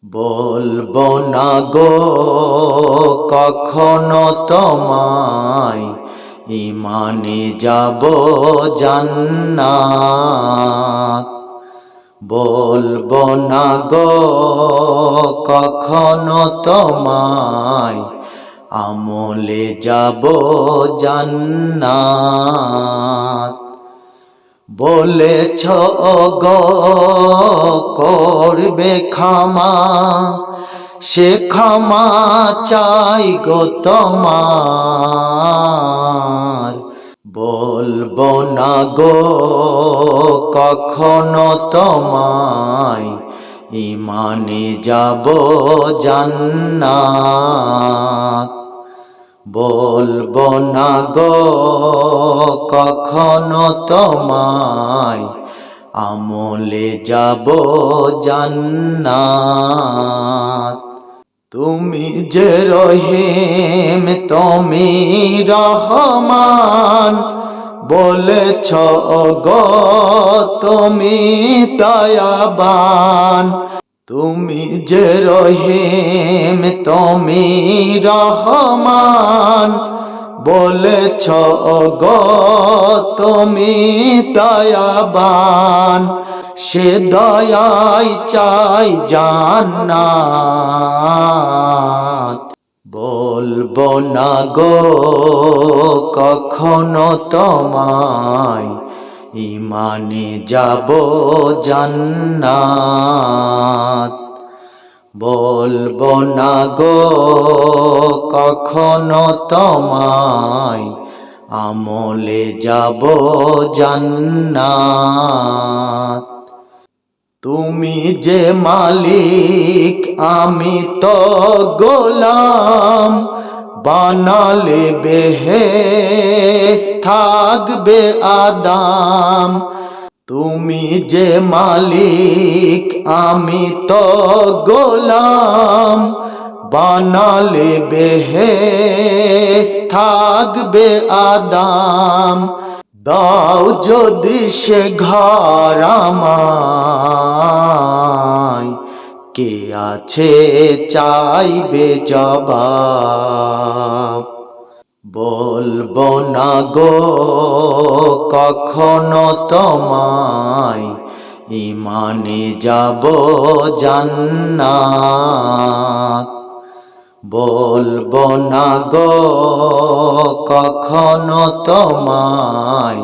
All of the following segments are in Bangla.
বলবো না গো কখনো তোমায়, ঈমানে যাব জান্নাত। বলবো না গো কখনো তোমায়, আমলে যাব জান্নাত। বলেছ গো করবে ক্ষমা, সে ক্ষমা চাই গো তোমার। বলবো না গো কখনো তোমায়, ঈমানে যাব জান্নাত। বলবো না গো কখনো তোমায়, আমলে যাব জান্নাত। তুমি যে রহিম তুমি রহমান, বলেছ গো তুমি দয়াবান। তুমি যে রহিম তুমি রহমান, বলেছ গো তুমি দয়াবান। সে দয়াই চাই জান্নাত। বলবো না গো কখনো তোমায়, ঈমানে যাব জান্নাত। বলবো না গো কখনো তোমায়, আমলে যাব জান্নাত। তুমি যে মালিক আমি তো গোলাম, বানালে বেহেশত থাকবে আরাম। তুমি যে মালিক আমি তো গোলাম, বানালে বেহেশত থাকবে আরাম। দাও যদি সে ঘর আমায়, কে আছে চাইবে জবাব। বলবো না গো কখনো তোমায়, ঈমানে যাব জান্নাত। বলবো না গো কখনো তোমায়,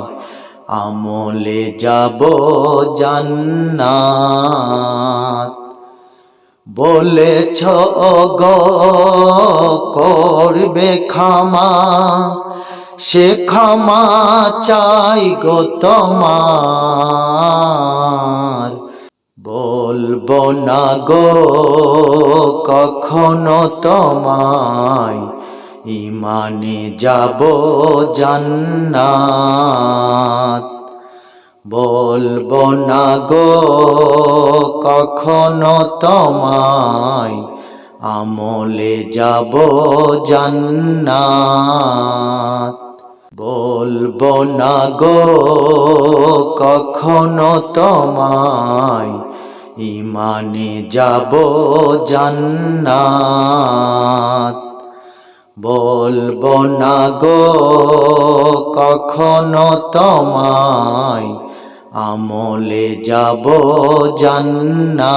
আমলে যাব জান্নাত। বলেছ গো করবে ক্ষমা, সে ক্ষমা চাই গো তোমার। বলবো না গো কখনো তোমায়, ঈমানে যাব জান্নাত। বলবো না গো কখনো তোমায়, আমলে যাব জান্নাত। বলবো না গো কখনো তোমায়, ঈমানে যাব জান্নাত। বলবো না গো কখনো তোমায়, আমলে যাব জান্নাত।